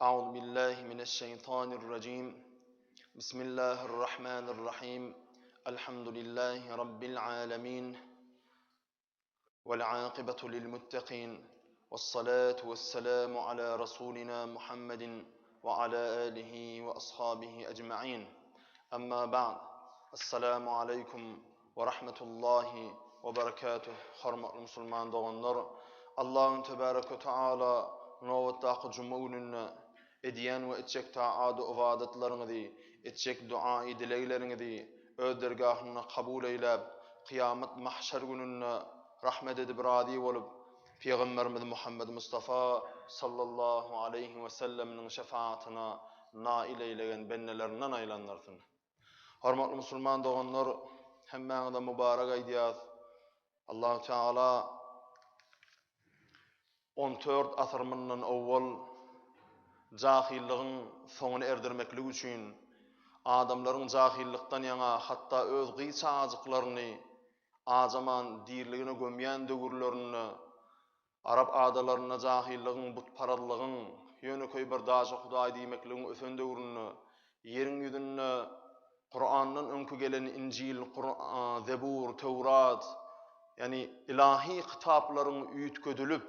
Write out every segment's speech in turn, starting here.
أعوذ بالله من الشيطان الرجيم بسم الله الرحمن الرحيم الحمد لله رب العالمين والعاقبة للمتقين والصلاة والسلام على رسولنا محمد وعلى آله وأصحابه أجمعين أما بعد السلام عليكم ورحمة الله وبركاته حرمة المسلمان doğanlar Allah'ın tebarek ve taala novattaqı cumağınına ediyen ve etçek taadu ivadetlerinizi etçek duayı dileklerinizi ödergahına kabul eylep kıyamet mahşer gününe rahmet edip radi olup Peygamberimiz Muhammed Mustafa sallallahu aleyhi ve sellem'nin şefaatine nail eylegen bennelerinden aylanlarsın. Hormatly musulman doğanlar hemmeňize mübarek aýdýas. Allah Teala 14 asyrmyndan awwal jahilligiň soňuny erdirmeklik üçin adamlaryň jahillikden ýaňa hatda öz gysajyklaryny azaman dirligine gömýän döwürlerini Arab adalaryna jahilligiň butparallygyň ýöneköý bir daşy Hudaý diýmekligiň ösen döwrüni ýeriň ýüzünde Kur'an'dan önkü gelen İncil, Zebur, Tevrat yani ilahi kitapların üýtgödülüp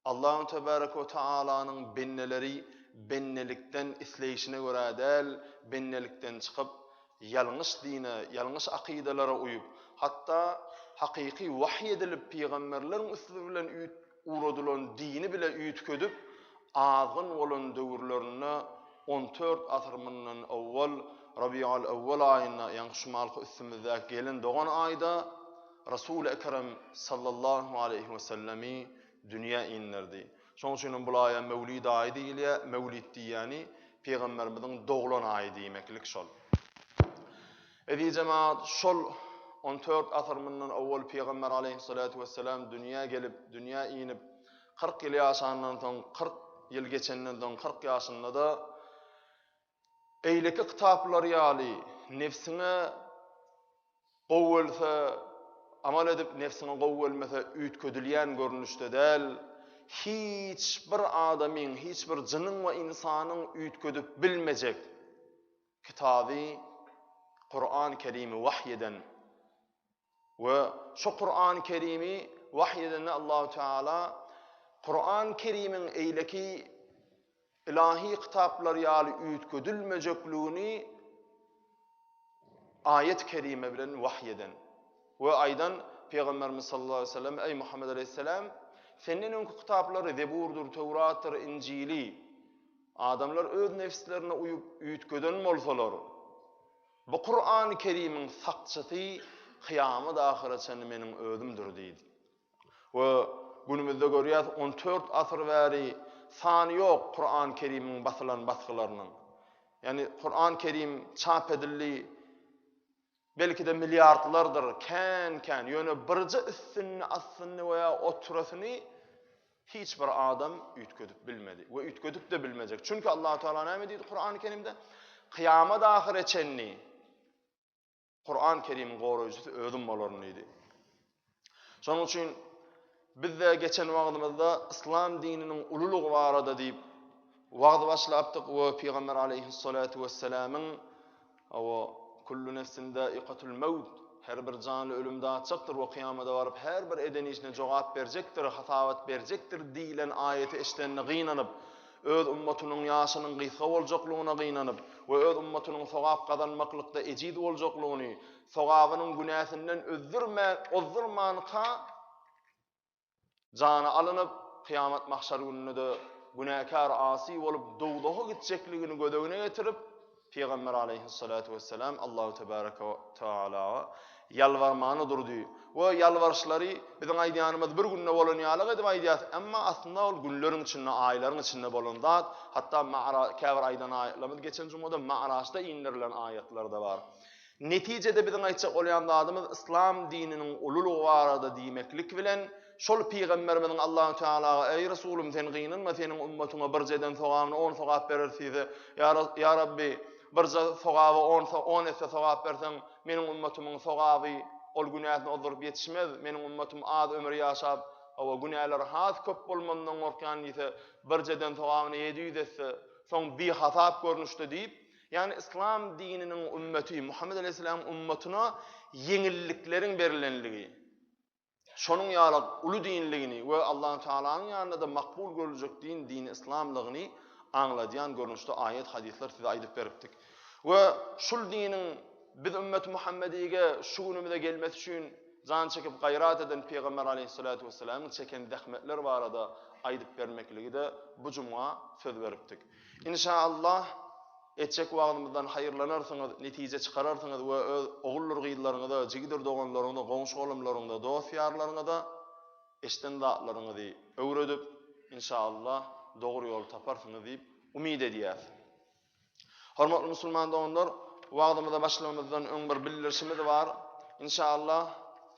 Allah'ın tebarek ve Taala'nın benneleri bennelikten isleyişine göre del, bennelikten çıkıp yalnız dine, yalnız akidelere uyup hatta hakiki vahiy edilip peygamberlerin üstü bilen uğradılan dini bile üýtgödüp azgın olan döwürlerini 14 asyrmyndan awwal Rabiul Awwal ayına ýanşymalky üstümizde gelen doğan ayda Resul-i Ekrem sallallahu aleyhi ve sellemi dünya inlerdi. Şoň üçin bu aýa Mevlid aýy diýilýär, Mevlid diýýäni Peygamberimiziň doglan aýy diýmeklik şol. Edi jemaat şol 14 asyrmyndan awwal Peygamber aleyhissalatu vesselam dünya gelip, dünya inip 40 ýyl ýaşandan soň 40 ýyl geçenden soň 40 ýaşynda da eýleki kitaplar ýaly nefsine gowwalsa amal edip nefsine gowwalmasa üýtgödülýän görnüşde del hiç bir adamyň, hiç bir jynyň we insanyň üýtgödüp bilmejek kitaby Kur'an-ı Kerim'i wahyeden we şu Kur'an-ı Kerim'i wahyeden Allahu Teala Kur'an-ı Kerim'in eýleki ilahi kitaplar ýaly üýtgödülmejekligini ayet-i kerime bilen wahyeden we aýdan Peygamberimiz sallallahu aleyhi ve sellem ey Muhammed aleyhisselam senin öňkü kitapları Zeburdur, Tevratdır, İncili adamlar öz nefslerine uyup üýtgöden bolsalar bu Kur'an-ı Kerim'in sakçysy kıyamet ahiretçe meniň özümdür diýdi. We günümizde görýäs 14 asyr bäri sany ýok Kur'an-ı Kerim'in basylan baskılarynyň. Yani Kur'an-ı Kerim çap edildi belki de milyardlardır kän ýöne birji üstünni aslynny veya oturasyny hiç bir adam üýtgödüp bilmedi we üýtgödüp de bilmejek. Çünkü Allah Teala näme diýdi Kur'an-ı Kerim'de? Kıyamet ahiretçenni Kur'an-ı Kerim'in goraýjysy özüm bolaryn diýdi. Şonuň üçin bizde geçen wagtymyzda İslam dininiň ululugy barada diýip wagt başlapdyk we Peygamber aleyhissalatu vesselam'yň kullu nefsin daiqatul maut her bir canlı ölümde atacakdır ve kıyamete varıp her bir edeni işine cevap verecektir, hatavat verecektir diýilen ayeti eşitende gynanyp öz ummatynyň ýaşynyň gysga boljaklygyna gynanyp we öz ummatynyň sowap kazanmaklykda ejid boljaklygyny, sowabynyň günäsinden özdürmänka jana alınıp kıyamet mahşer gününde günäkar asi bolup dowdaha gitjekligini gödegine getirip Peygamber aleyhissalatu vesselam Allahu tebaraka ve taala yalvarmany durdy. We yalvarşlary biziň aýdýanymyz bir günne bolan ýalyk edip aýdýas, emma aslında ol günleriň içinde, aýlaryň içinde bolan zat, hatda käbir aýdan aýatlarymyz geçen jumada Ma'raşda indirilen aýatlar da bar. Netijede biziň aýtjak bolýan adamymyz İslam dininiň ululugy barada diýmeklik bilen şol Peygamberimiň Allahu Teala ey Resulüm sen gynanma seniň ummatyňa bir jeden sowabyny 10 sowap berersiz. Ya Rabbi bir sowaby 10 esse sowap bersen meniň ummatynyň sowaby ol günäsini oldurup ýetişmez. Meniň ummatym az ömür ýaşap o günäler has köp bolmandan gorkan ise birjeden tawamyny ýedi desse soň bir hatap görnüşde diýip yani İslam dininiň ümmeti Muhammed aleyhisselam ummatyna yeňilliklerin berilenligi şonuň ýaly uly dinligini we Allah Taalanyň ýanynda makbul görüljek din İslamlygyny aňladýan görnüşde ayet hadisler size aýdyp beripdik. We şul diniň biz ümmet Muhammediýe şu günümizde gelmesi üçin can çekip gayrat eden Peygamber aleyhissalatu vesselam'ın çeken zähmetler barada aýdyp bermekligi de bu juma söz beripdik. İnşallah etjek wagtymyzdan haýyrlanarsyňyz, netije çykararsyňyz we öz ogullary gyýlaryňyzda, jigidir doganlaryňyzda, goňşy olamlaryňyzda, dost ýarlaryňyzda eşden dağlaryňyzy öwredip inşallah dogry ýol taparsyňyz diýip umyt edýär. Hormatly musulman doganlar, wagtymyzda başlamamyzdan öň bir bildirişimiz bar. İnşallah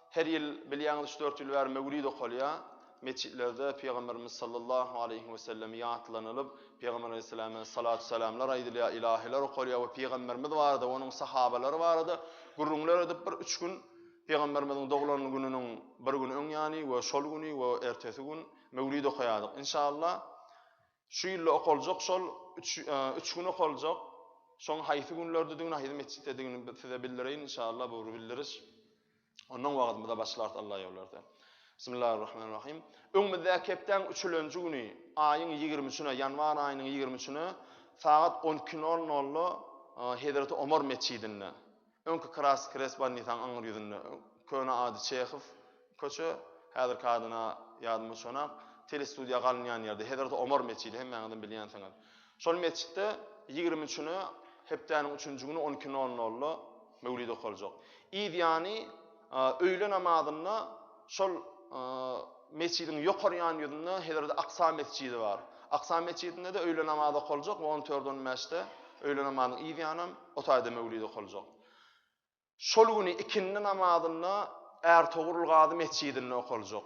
her ýyl bilýäňiz 3-4 ýyl bäri mewlid okulýar. Meçitlerde Peygamberimiz sallallahu aleyhi ve sellem ýatlanılıp Peygamber aleyhisselam'a salatu selamlar aýdylýar, ilahiler okulýar we Peygamberimiz barada, onuň sahabalary barada gurrunlar edip bir 3 gün Peygamberimiziň dogulanyň gününiň bir güni öň ýany we şol güni we ertesi gün mewlid okuýardyk. İnşallah şu ýyl okuljak şol 3 gün okuljak. Şoň haýsy günlerde diňe haýsy meçitde diňini size bildireýin inşallah bu bildiriş. Onuň wagtynda başlar Allah ýollarda. Bismillahirrahmanirrahim. Öňmizde kepden 3-nji güni aýyň 20-sine, ýanwar aýynyň 20-sine saat 12:00 Hazrat Ömer meçidinde. Öňkü kres bannisan aňyr ýüzünde. Köne ady Çeýhow köçe, häzir kadyna ýadyma şonak telestudiýa galynýan ýerde Hazrat Ömer meçidi hemmäňden bilýänsiňiz. Şol meçitde 20-sine hepdeniň 3-nji güni 12:00 mewlid okuljak. Ýani öýle namazyna şol meçidin ýokaryan ýerinde Hazrat Aqsa meçidi bar. Aqsa meçidinde de öýle namazy okuljak 14:15-de öýle namazyny ýanam o taýda mewlid okuljak. Şol güni ikindi namazyna Ertuğrul Gazi meçidinde okuljak.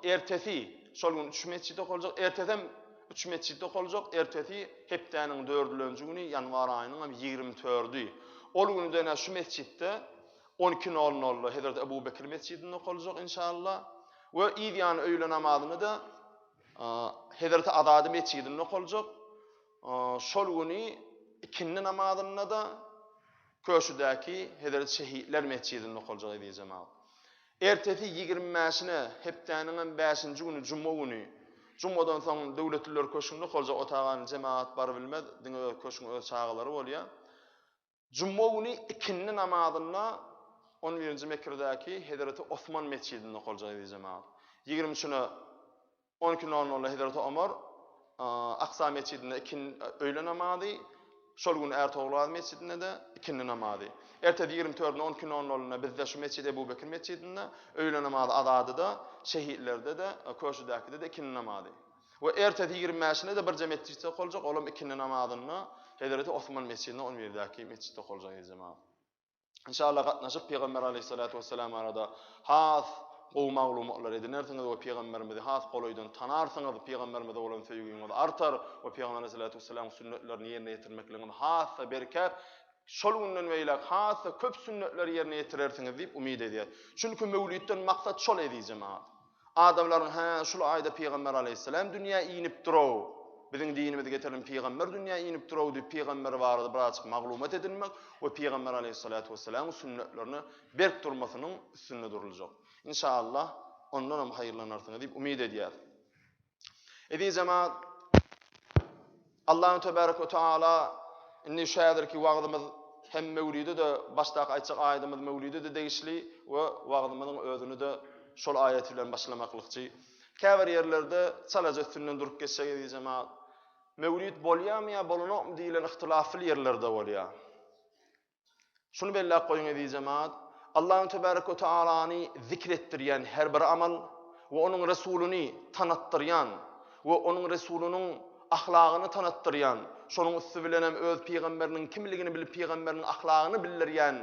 Ertesi şol gün 3 meçide okuljak, ertesem 3 meçide okuljak, ertesi hepdeniň 4-nji güni ýanwar aýynyň 24-ü. Ol günde näme şu meçitde 12:00 Hazrat Ebu Bekir meçidinde okuljak inşallah. We ýan öýle namazyny da Hazrat Adady meçidinde okuljak. Şol güni ikindi namazyna da köşüdäki Hazrat Şehitler meçidinde okuljak diýip jemaat. Ertesi 25-sine hepdeniň 5-nji güni Juma güni. Jumadan soň döwletliler köşünde okuljak otağan jemaat bar bilmez, diňe köşüň öz çağalary bolýar. Juma güni ikindi namazyna 11-nji Mekkedäki Hazrat Osman meçidinde okuljak diýip jemaat. 20-sine 12:00 Hazrat Ömer Aqsa meçidinde öýle namazy, şol gün Ertuğrul meçidinde de ikindi namazy. Ertesi 24-nä 12:00 bizde şu meçide Ebu Bekir meçidinde öýle namazy Adadyda, Şehitlerde de köşüdäkide de ikindi namazy. We ertesi 25-sine de bir meçitde okuljak, olam ikindi namazyny Hazrat Osman meçidinde 11-däki meçitde okuljak diýip jemaat. İnşallah gatnaşyp Peygamber aleyhissalatu vesselam arada has o maglumatlar edinersiňiz we Peygamberimizi has golaýdan tanarsyňyz, Peygamberimize bolan söýgüňiz artar we Peygamber aleyhissalatu vesselam sünnetlerini ýerine ýetirmekligini has berker. Şol günden beýle has köp sünnetleri ýerine ýetirersiňiz diýip umyt edýär. Çünki mewlidden maksat şol edi jemaat. Adamlaryň şol aýda Peygamber aleyhissalam dünýä iňip duraw. Biziň dinimize getiren Peygamber dünýä iňip duraw diýip Peygamber barada birazçyk maglumat edilmek we Peygamber aleyhissalatu vesselam sünnetlerini berk durmasynyň üstünde duruljak. İnşallah ondan hem haýyrlanarsyňyz diýip umyt edýär. Edi jemaat Allahu tebaraka ve taala inni şädir ki wagtymyz hem mewlidi de başda aýtjak aýdymyz mewlidi de degişli we wagtymyzyň özüni de şol aýat bilen başlamaklykçy. Käbir ýerlerde çalaja üstünden durup geçsek edi jemaat. Mewlid bolýarmy ýa bolanokmy diýilen ihtilafly ýerlerde bolýar. Şunu belli goýun edi jemaat. Allahu tebaraka ve taalany zikretdirýän her bir amal we onuň resulüni tanatdyrýan we onuň resulüniň ahlagyny tanatdyrýan, şonuň üstü bilen hem öz peýgamberiniň kimligini bilip peýgamberiniň ahlagyny bildirýän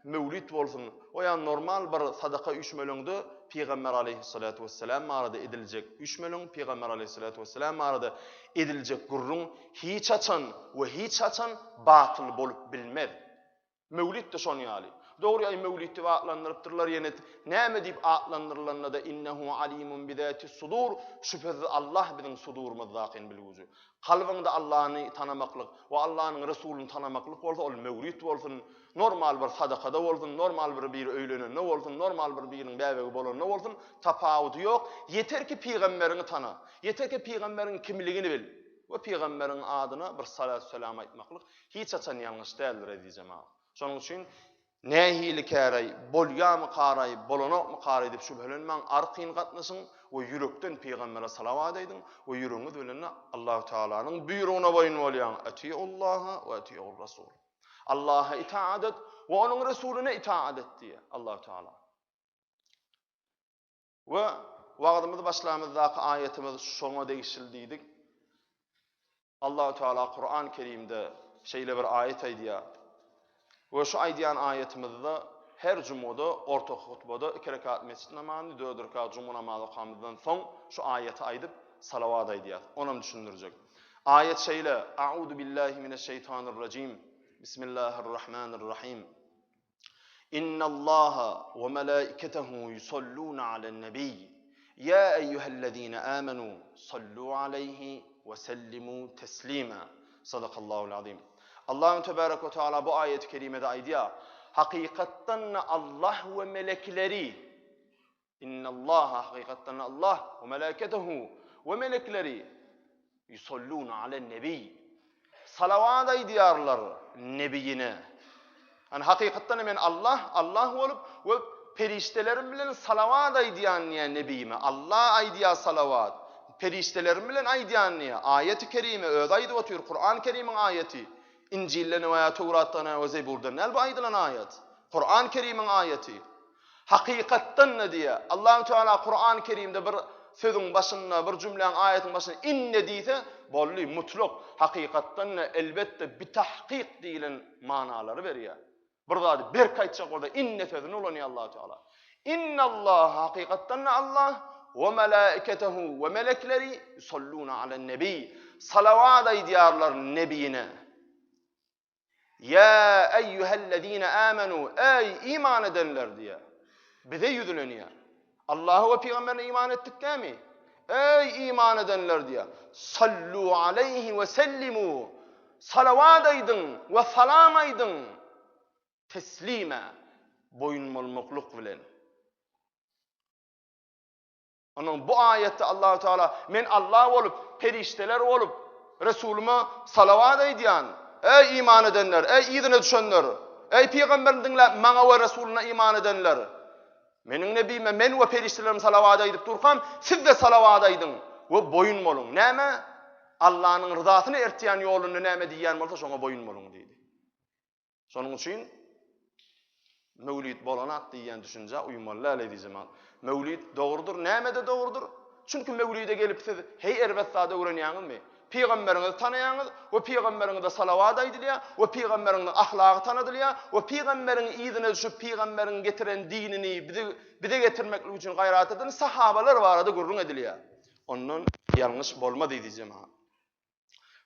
mewlid bolsun. O ýa normal bir sadaka üýtmeleňde Peygamber aleyhissalatu vesselam arada ediljek üýtmeleň, Peygamber aleyhissalatu vesselam arada ediljek gurrun hiç açan we hiç açan batyl bolup bilmez. Mewlid de şonu ýaly. Doğru ay mevlid diye adlandırıptırlar yine. Näme diýip adlandyrylanda da innehu alimun bizatis sudur. Şüphesiz Allah bizim sudurumyzda zakin bilgüzi. Kalbyňda Allah'ı tanamaklyk we Allah'ın Resulüni tanamaklyk bolsa ol mevlid bolsun, normal bir sadakada bolsun, normal bir öýlenende bolsun, normal bir biriň bäbegi bolanda bolsun, tapawudy ýok. Yeter ki peýgamberini tana. Yeter ki peýgamberiň kimligini bil. Ve peýgamberiň adyna bir salat selam aýtmaklyk hiç açan ýalňyş däldir edýjem. Şonuň üçin nähili käray, bolýamy qaray, bolanokmy qaray diýip şüphelenmäň, arqyn gatnaşyň we ýürekden peýgambere salavat aýdyň we ýüregiňiz bilen Allahu Taalanyň buyruguna boyun bolýan. Atiullaha we atiur rasul. Allah'a itaat et ve onun Resulüne itaat et diye Allahu Teala. Ve wagtymyzy başlamyzdaki ayetimiz şoňa degişildiydik. Allahu Teala Kur'an-ı Kerim'de şeýle bir ayet aýdýar. Ve şu aýdýan ayetimizde her cumada, orta hutbada 2 rekat mescid namazyny, 4 rekat cuma namazy okamadan soň şu ayeti aýdyp salavat aýdýar. Onu düşündirjek. Ayet şeýle: A'udhu billahi mineşşeytanirracim. Bismillahirrahmanirrahim. İnnallaha ve melaiketehu yusalluna alen-nebi. Ya eyyuhellezine amenu sallu aleyhi ve sellimu teslima. Sadakallahu'l azim. Allahu tebaraka ve teala bu ayet-i kerimede aýdýar. Hakykatdan Allah ve melekleri, innallaha hakykatdan Allah ve melaiketehu ve melekleri yusalluna alen-nebi. Salavat aýdýarlar nebiyine. Yani hakykatdan men Allah bolup we periştelerim bilen salavat aýdýan ýa nebiyime. Allah aýdýar salavat. Periştelerim bilen aýdýan ýa ayet-i kerime öz aýdyp otur. Kur'an-ı Kerim'in ayeti. İncil'den we Tewrat'tan we Zebur'dan elbe aýdylan ayet. Kur'an-ı Kerim'in ayeti. Hakykatdan ne diye Allahu Teala Kur'an-ı Kerim'de bir sözün başynda, bir cümleň ayetin başynda inne diýse, bolly mutlak hakykatdan elbette bir tahqiq diýilen manalary berýär. Bir zat bir kaýtjak bolsa inne sözüni ulanyýar Allahu Teala. İnnallah hakykatdan Allah ve melaiketehu ve melekleri yusalluna alen-nebi. Salavat aýdýarlar nebiyine. Ya eyyuhellezine amenu ey iman edenler diye. Bize yüzlenýär. Allah'a ve peygamberine iman ettik değil mi? Ey iman edenler diye. Sallu aleyhi ve sellimu. Salavat aydın ve salam aydın. Teslime. Boyunmolmakluk bilen. Onun bu ayette Allahu Teala men Allah olup, perişteler olup, Resulüme salavat aydyan. Ey iman edenler, ey izine düşenler, ey peygamberini dinle, maňa we Resulüne iman edenler. Meniň nebime men we periştelerim salavat aýdyp durkam, siz de salavat aýdyň we boyun bolun. Näme? Allah'ın rızasyny ertýän ýoluny näme diýýän bolsa şoňa boyun bolun diýdi. Şonuň üçin mevlid bolanat diýýän düşünje uýmaly diýjem. Mevlid dogrudur, näme de dogrudur? Çünkü mevlide gelip siz hey erbetsada öwrenýäňizmi? Peýgamberiňizi tanaýaňyz we peýgamberiňize salavat aýdylýar we peýgamberiňiň ahlaky tanydylýar we peýgamberiň ýyzyna düşüp peýgamberiň getiren dinini bize getirmeklik üçin gaýrat eden sahabalar barada gurrun edilýär. Ondan ýalňyş bolmady diýjem.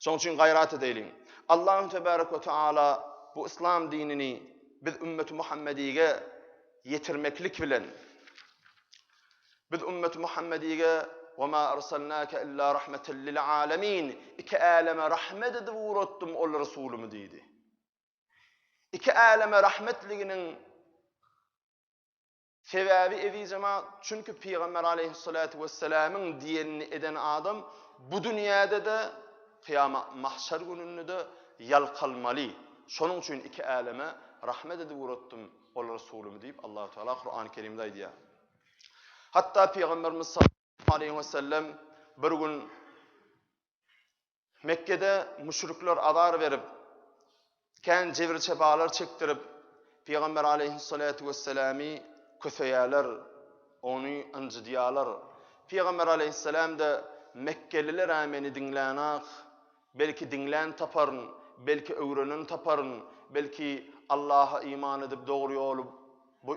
Şoň üçin gaýrat edelim. Allahu tebaraka ve teala bu İslam dinini biz ümmeti Muhammediýe yetirmeklik bilen biz ümmeti Muhammediýe وَمَا أَرْسَلْنَاكَ إِلَّا رَحْمَةً لِلْعَالَمِينَ İki aleme rahmet edip uğratdım ol Resulümü deydi. İki aleme rahmetliginin sebebi edeceğim çünkü Peygamber aleyhissalatu vesselam'ın diyenini eden adam bu dünyada da kıyamet mahşer gününde de yalkalmalı. Şonun için iki aleme rahmet edip uğratdım ol Resulümü deyip Allah-u Teala Kur'an-ı Kerim'de aydı. Hatta Peygamberimiz sallallahu aleyhi ve sellem bir gün Mekke'de müşrikler adar verip kendi cevir çebalar çektirip Peygamber aleyhissalatu vesselami köseyalar, onu incitiyalar. Peygamber aleyhissalam da Mekkeliler ameni dinlanak, belki dinlen taparın, belki öğrenin taparın, belki Allah'a iman edip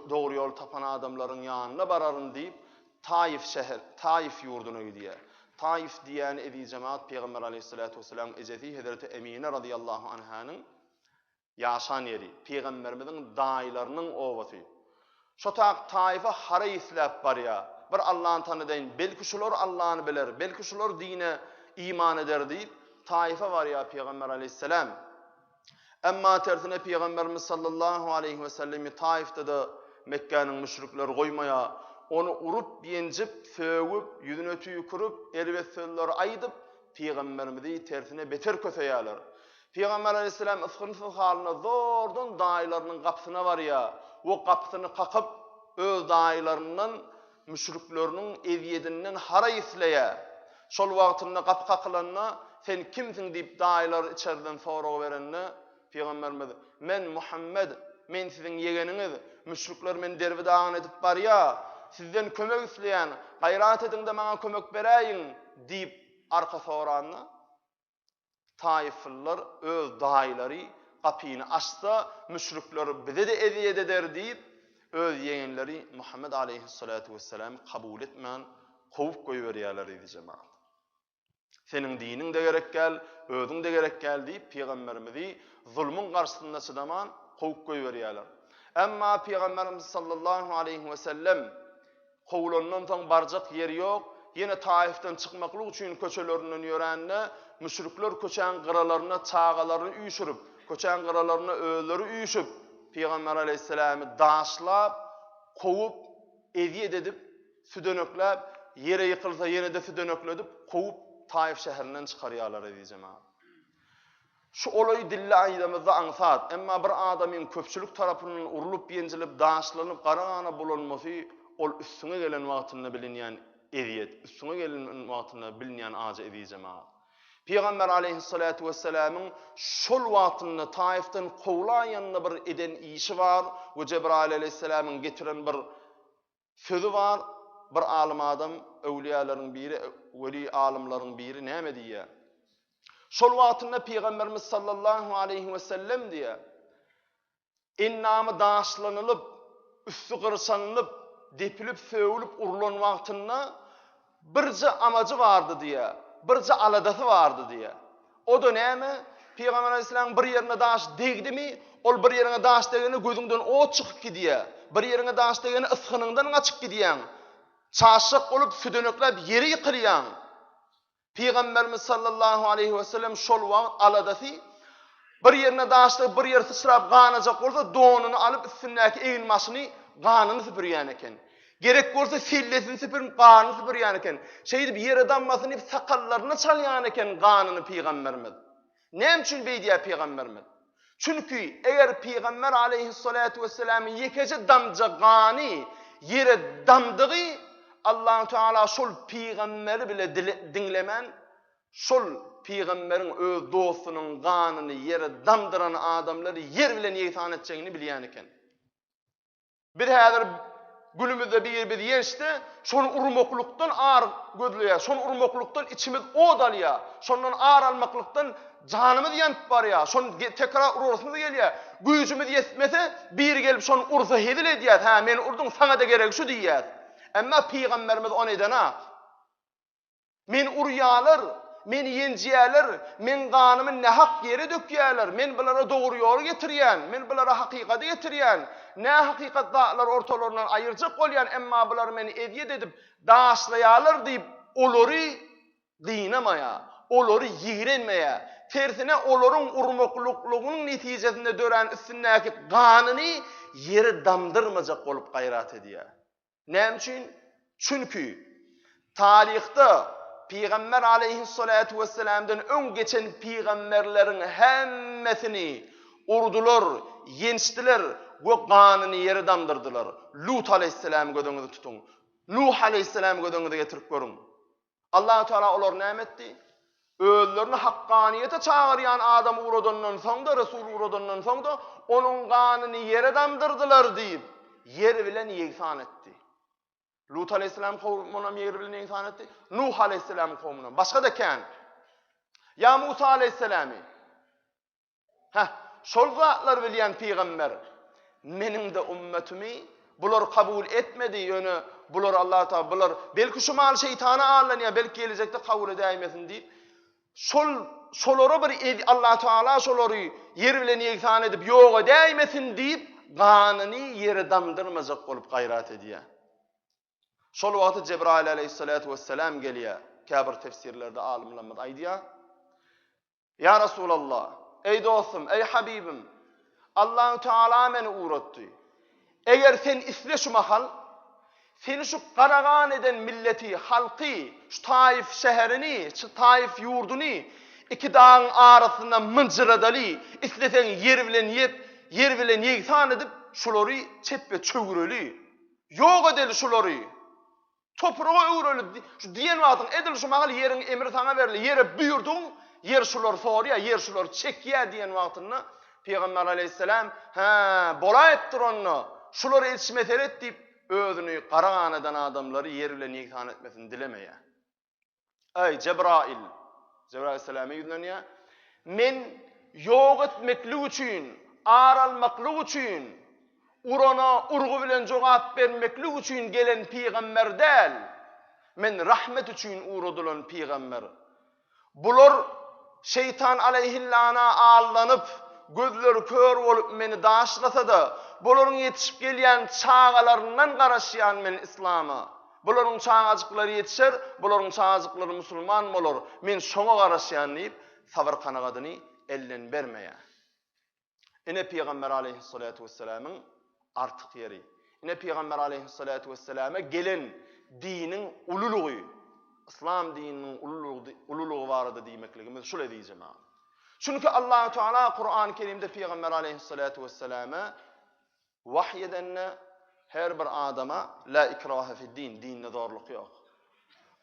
doğru yol tapan adamların yanına bararın deyip Taif yurduna gidiyor. Taif diyen evi cemaat Peygamber aleyhissalatu vesselam eceti Hazreti Emine radıyallahu anh'ın yaşan yeri, Peygamberimizin dayılarının owaty. Şo taifa hara islap bar ya. Bir Allah'ın tanıdayın, belki şular Allah'ını biler, belki şular dine iman eder deyip taifa var ya Peygamber aleyhisselam. Emma tersine Peygamberimiz sallallahu aleyhi ve sellemi Taif'te de Mekke'nin müşrikleri koymaya, onu urup, yencip, söğüp, yüzüne tüyü kurup, elbet sözleri aydıp, Peygamberimizi tersine beter köseyalar. Peygamber aleyhisselam ıskınsız haline zordan dayılarının kapısına var ya, o kapısını kakıp, öz dayılarının, müşriklerinin eziyetinden hara isleye, şol wagtynda kapı kakılanına, sen kimsin deyip dayılar içeriden sorağı verenine, Peygamberimiz, men Muhammed, men sizin yegeniniz, müşrikler men derbi dağın edip bar ya, sizden kömek isleyen, gayrat edin de bana kömek bereyin deyip arka soranına, Taifliler öz dayıları kapıyını açsa, müşrikler bize de eziyet eder deyip, öz yegenleri Muhammed aleyhissalatu vesselam kabul etmeyen, kovup koyuveriyorlar idi cemaat. Senin dinin de gerek gel, özün de gerek gel deyip Peygamberimizi zulmün karşısında çıdaman kovup koyuveriyorlar. Emma Peygamberimiz sallallahu aleyhi ve sellem kovulundan son barcak yeri yok. Yine Taif'ten çıkmaklık için köçelerinden yörenine, müşrikler köçen qıralarına çağalarını üyüşürüp, köçen qıralarına öğleri üyüşüp, Peygamber aleyhisselam'ı daşlap, kovup, eziyet edip, südönöklep, yere yıkılsa yine de südönökledip, kovup Taif şehrinden çıkarıyorlar edeceğim abi. Şu olayı dille aydamızda ansat, emma bir adamın köpçülük tarafının urulup, yencilip, daşlanıp, qarağana bulanması, ol üstüne gelen vaktinde bilinyen eziyet, üstüne gelen vaktinde bilinyen acı edeceğim abi. Peygamber aleyhissalatu vesselam'ın şol vaktinde Taif'ten kovulan yanına bir eden işi var ve Cebrail aleyhisselam'ın getiren bir sözü var. Bir alim adam, evliyaların biri, veli alimlerin biri neyme diye. Şol vaktinde Peygamberimiz sallallahu aleyhi ve sellem diye innamı daşlanılıp, üstü kırsanılıp, depilip, söğülüp, urulan vaktinde birce amacı vardı diye. Birce aladası vardı diye. O dönemi Peygamber aleyhisselam bir yerine daş değdi mi, ol bir yerine daş değgeni gözünden o çıkıp gidiyor. Bir yerine daş değgeni ıskınından açık gidiyor. Çaşık olup südönöklep yeri yıkılıyor. Peygamberimiz sallallahu aleyhi ve sellem şol vaqt aladası bir yerine daş değdi, bir yer sıçrap qanacak olsa donunu alıp üstündeki eğilmasını qanını süpürüyen eken. Gerek olsa sillesini süpürün, qanını süpürüyen eken. Şeydi bir yere dammasını hep sakallarına çalyan eken qanını Peygamberimiz. Ne için beydiye Peygamberimiz? Çünkü eğer Peygamber aleyhissalatu vesselam'ın yekece damca qanı yere damdığı, Allah-u Teala şol Peygamberi bile dinlemen, şol Peygamberin öz dostunun qanını yere damdıran adamları yer bile niyeytan edeceğini bilyen eken. Bir hazır günümüzde bir yerste, şonu urmokluktan ağır gözlüye, şonu urmokluktan içimiz odalıya, şondan ağır almaklıktan canımız yanıp var ya, şonu tekrar urursunuz geliyor, gücümüz yetmese bir gelip şonu ursa hedile diyet, ha men urdun sana da gerek şu diyet. Ama Peygamberimiz o neden ha? Men uryalar, men yenciyalar, men qanımın ne hak yeri döküyalar, men bulara doğru yolu getiriyen, men bulara hakikati getiriyen, ne hakikat dağlar ortalarından ayıracak olayan, emma bular meni eziyet edip daşlayalar deyip olori dinamaya, olori yiğrenmeye, tersine olorun urmoklukluğunun neticesinde dören üstündeki qanını yeri damdırmayacak olup gayrat ediyor. Ne için? Çünkü tarihte Peygamber aleyhissalatu vesselam'dan ön geçen peygamberlerin hemmesini urdular, yençtiler ve qanını yeri damdırdılar. Lut aleyhisselam gödüňüzi tutun. Nuh aleyhisselam gödüňüzi getirip görün. Allah-u Teala olar näme etdi? Öllerini hakkaniyete çağırayan adam uğradandan sonra, Resul uğradandan sonra onun qanını yere damdırdılar deyip yer bilen yeksan etti. Lut aleyhisselam kavmuna yer bilen yeksan etti. Nuh aleyhisselam kavmuna. Başka da kan. Ya Musa aleyhisselami. Şol zatlar bilen peygamber. Menin de ümmetimi bular kabul etmedi yönü. Bular Allah Teala bular belki şu mal şeytana ağırlanıyor, belki gelecekte kabul edeymesin deyip şolary bir Allah Taala şolary yer bilen ýeksan edip ýoga däýmesin diýip ganyny ýere damdyrmajak bolup gaýrat edýär. Şol wagty Cebrail aleyhissalatu vesselam gelýär. Käbir tefsirlerde alimler aýdýar. Ya Resulallah, ey dostum, ey Habibim, Allah Taala meni uğratdy. Eger sen isle şu mahal, seni şu qaragan eden milleti, halky, şu Taif şeherini, şu Taif yurdunu iki dağın arasında mıncıradaly, islesen yer bilen ýeksan edip şolary çeppe çögüreli. Ýok edeli şolary. Toprağa öwreli. Şu diýen wagtyň edil şu mahal yerin emri sana berli. Yere buyurdun, yer şolar soğurya, yer şolar çekýär diýen wagtyny Peygamber aleyhisselam bola etdir onu. Şolary etişmeser et diýip özüni qaragan eden adamları yer bilen ýeksan etmesin dilemeýär. Ey Cebrail aleyhisselam ýüzlenýär. Men ýok etmeklik üçin, aralmaklyk üçin, urana urgu bilen jogap bermeklik üçin gelen peýgamber däl. Men rahmet üçin uradylan peýgamber. Bular şeytan aleyhillana allanyp, gözleri kör bolup meni daşlasa-da, bularyň ýetişip gelýän çağalaryndan garaşýan men islama. Bularyň çağajyklary ýetişer, bularyň çağajyklary musulman bolar. Men şoňa garaşýan diýip sabr kanagadyny elden bermeýär. Ine Peygamber aleyhissalatu vesselam'ın artık yeri. Ine Peygamber aleyhissalatu vesselam'a gelen dinin ululuğu, İslam dininin ululuğu vardı diýmekligimiz şule diýjem. Çünkü Allah Teala Kur'an-ı Kerim'de Peygamber aleyhissalatu vesselam'a vahyedenne her bir adama la ikraha fid din, dinne zorluk yok.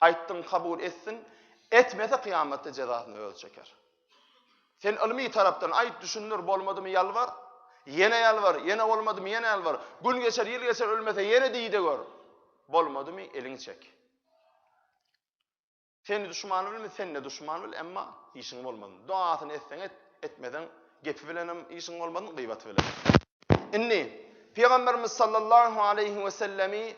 Aýtdym kabul etsin, etmese kıyamette cezasyny öz çeker. Sen ilmi tarapdan ayt düşünür bolmadymy yalvar, yene olmadymy yene yalvar. Gün geçer, yıl geçer ölmese yene diýde gör. Bolmadymy eliň çek. Seni düşman bilme, senle düşman bil, emma işin bolmady. Duasyny etsen etmeden gepi bilenem işin bolmady, gıýbat bilen. Inni Peygamberimiz sallallahu aleyhi ve sellemi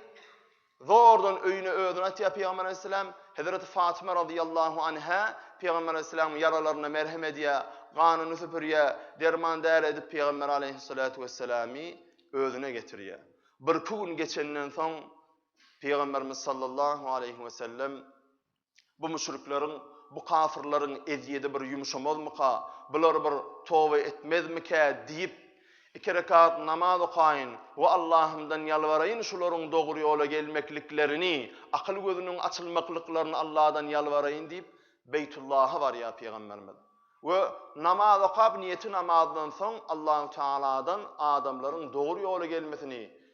zordan öýüne özüne atýar Peygamber aleyhisselam. Hazreti Fatıma radıyallahu anha Peygamber aleyhisselam'ın yaralarına merhem edýär, ganyny süpürýär, derman däl edip Peygamber aleyhissalatu vesselami özüne getirýär. Bir gün geçenden soň Peygamberimiz sallallahu aleyhi ve sellem bu müşrikleriň, bu kafirlaryň eziyeti bir yumuşamazmyka, bular bir toba etmezmike diýip iki rekat namaz okaýyn we Allah'ımdan yalwaraýyn şolaryň dogry ýola gelmekliklerini, akıl gözüniň açylmaklyklaryny Allah'dan yalwaraýyn diýip Beytullah'a var ya Peygamberimiz. Ve namaz okap niyeti namazdan soň Allah-u Teala'dan adamlaryň dogry ýola gelmesini,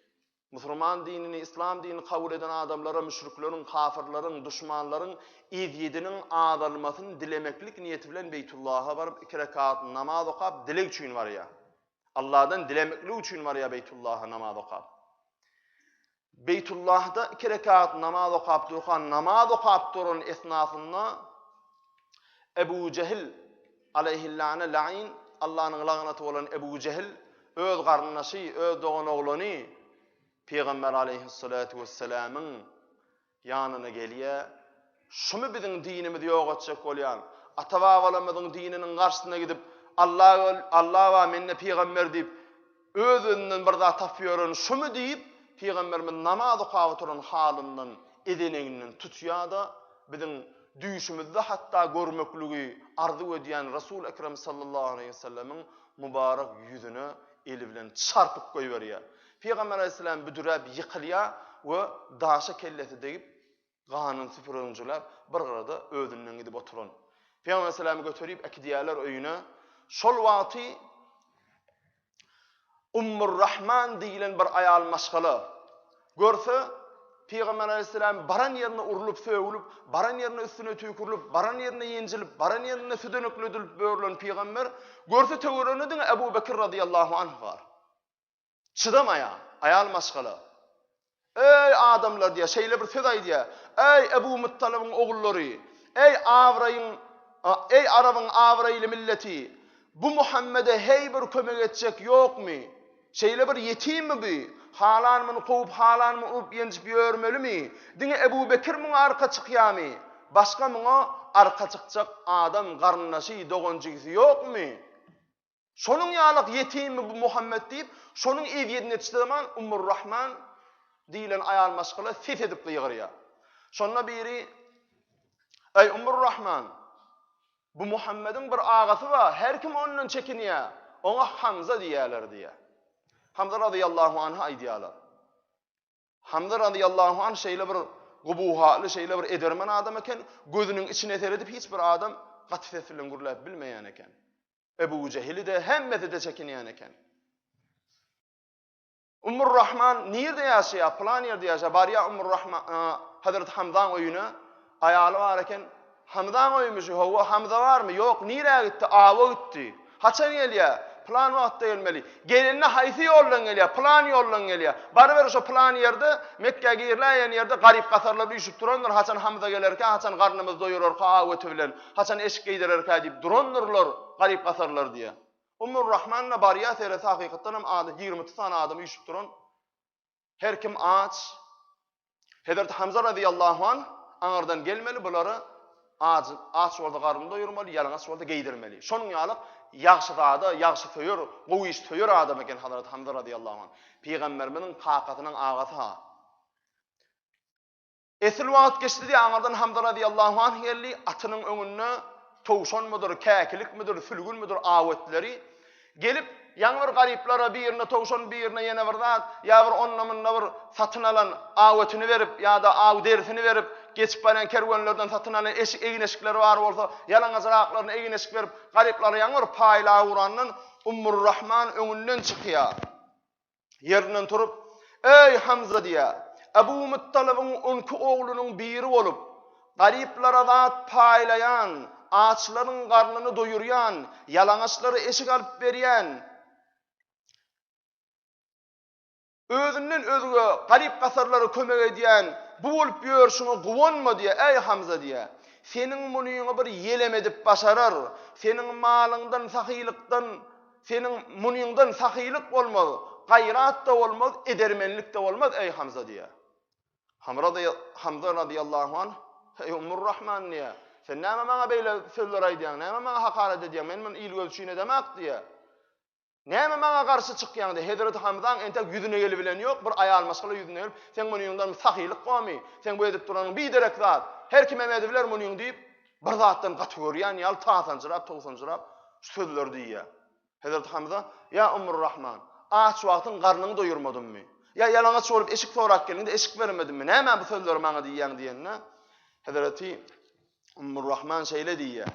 Müslüman dinini, İslam dinini kabul eden adamlara müşrikleriň, kafirlaryň, düşmanlaryň eziyetiniň azalmasyny dilemeklik niyeti bilen Beytullah'a barıp iki rekat namaz okap dilek üçin var ya. Allah'dan dilemeklik üçin var ya Beytullah'a namaz okap. Beytullah'da iki rekat namaz okap durgan, namaz okap duran esnasında Ebu Cehil aleyhillâne la'in, Allah'ın lağnatı olan Ebu Cehil öz garnaşy, öz doğan oğlany Peygamber aleyhissalatu vesselam'ın yanına gelýär. Şumy biziň dinimiz ýok etjek bolýan, ata-babalarymyzyň dininiň garşysyna gidip Allah wa menne peygamber diýip özünden bir zat tapýaran şumy diýip Peygamberimiz namaz okap oturan halyndan edenegini tutýar-da biziň düşümüzde hatta görmekligi arzu edýän Resul Ekrem sallallahu aleyhi ve sellem'in mübarek yüzüne eli bilen çarpyp goýberýär. Peygamber aleyhisselam büdüräp ýykylýar we daşa kellesi deyip ganyny süpürünjülap bir garada özünden gidip oturan. Peygamber aleyhisselamy götürýip akidiýalar öýüne şol wagty Ummur Rahman diýilen bir ayal maşgaly görse Peygamber aleyhisselam baran yerine urulup söwülüp, baran yerine üstüne tükürülüp, baran yerine yenjilip, baran yerine südönöklüdülüp böwürlen Peygamber görse töwerenedin Ebu Bekir radıyallahu anh var. Çydamaya, ayal maşgaly. Ey adamlar diye şeýle bir söz aýdýar. Ey Ebu Muttalib'in oğulları, ey Arabyň Avraýly milleti, bu Muhammed'e hey bir kömek etjek ýokmy? Şeýle bir yetim mi bu? Halanmyny gowy halanmy urup ýenjip ýörmelimi? Diňe Ebu Bekir muň arka çykýarmy? başka mına arka çıkacak adam garnaşı dogonjygysy ýokmy? Şonun ýalyk yetimi bu Muhammed diýip, şonun eviyetine çyzman Ummur Rahman diýilen aýal maşgala ses edip ýygyrýar. Şonna biri ey Ummur Rahman, bu Muhammed'in bir agasy var, her kim ondan çekinýär. Ona Hamza diýerler diýär. Hamza radıyallahu anh aýdýarlar. Hamza radıyallahu anh şeýle bir gubuhaly, şeýle bir edermen adam eken, gözüniň içine seredip hiç bir adam gaty bilen gurulap bilmeýän eken. Ebu Cehil'i de hemmeti de çekinýän eken. Ummur Rahman nirde ýaşaýar? Plan ýerde ýaşaýar. Barya Ummur Rahman Hazrat Hamzan öýüne aýaly bar eken. Hamzan öýmüşi howa Hamza barmy? Ýok, nire gitdi? Awa gitdi. Haçan gelýär? Plan wagtda gelmeli. Gelenine haýsy ýollan gelýär? Plan ýollan gelýär. Barber şo plan ýerde Mekke'ge girläýän ýerde garyp gasarlar düşüp duranlar. Haçan Hamza gelerken, haçan garnymyz doýurar, awet bilen, haçan eşik giydirerkä diýip duranlarlar garyp gasarlar diýe. Ummur Rahman'la bariya seyresi hakikatten hem 20 tane adam yüşüp duran. Her kim aç. Hazreti Hamza radıyallahu anh anardan gelmeli, buları aç olda garını doyurmalı, yalangaz olda giydirmeli. Şonun ýalyk ýagşy zada, ýagşy töýür, gowy iş töýür adam eken Hazreti Hamza radıyallahu anh. Peygamberimiň hakatynyň agasy ha. Esil wagt geçdi diýe anardan Hamza radıyallahu anh geldi, atynyň öňünde towşan mydyr, käkilik midir, sülgün midir awetleri gelip ýaňyr garyplara birine towşan birine ýene bir zat ýa bir onnamynda bir satyn alan awetini berip ýa-da aw dersini berip geçip baran kerwanlardan satyn alan egin eşikleri bar bolsa ýalangaz raklaryny egin eşik berip garyplara ýaňyr paýla urandan Ummur Rahman öňünden çykýar. Ýerinden turup ey Hamza diýär. Abu Muttalibyň 12 oglunyň biri bolup garyplara zat paýlayan, ağaçların karnını doyuryan, yalangaçları eşik alıp berýän, özünden özüge garip gasarları kömek edýän, bu bolup ýörşüňe guwanma diýe, ey Hamza diýe. Seniň munyňy bir ýelem edip başarar, seniň malyňdan sahylikdan, seniň munyňdan sahylik bolmaz, gaýrat da bolmaz, edermenlik de bolmaz, ey Hamza diýe. Hamza radıyallahu anh, ey Ummur Rahman diýe. Sen näme maňa beýle sözler aýdýaň, näme maňa hakaret edýäň, men il ölçüne demek diýe. Näme maňa garşy çykýaň diýe. Hazrat Hamzan entek ýüzüne gelip bilen ýok, bir aýal maşgala ýüzüne gelip, sen muny ýoňdan sahylyk gomy, sen bu edip duranyň bir derek zat. Her kim emedi biler muny ýoň diýip, bir zatdan gategoriýan ýal tasanjyrap, towsanjyrap sözler diýe. Hazrat Hamza, ya Ummur Rahman, aç wagtyň garnyny doýurmadymmy? Ya yalangach bolup eşik sorak gelende eşik bermedimmi? Näme bu sözler maňa diýýäň diýenne? Hazreti Ummur Rahman şeýle diýýär.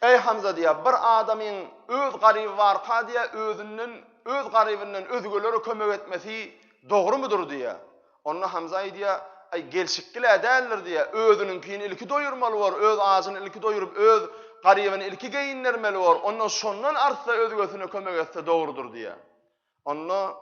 Ey Hamza diýär, bir adamyň öz garyby bar diýär, öz garybynyň özgölere kömek etmesi dogry mudur diýär. Onda Hamza diýär, ay gelşikli edäller diýär, özüninkini ilki doýurmaly bar, öz ağzyny ilki doýurup öz garybyny ilki geyinlermeli bar. Onda şondan artsa özgösüne kömek etse dogrudur diýär. Onda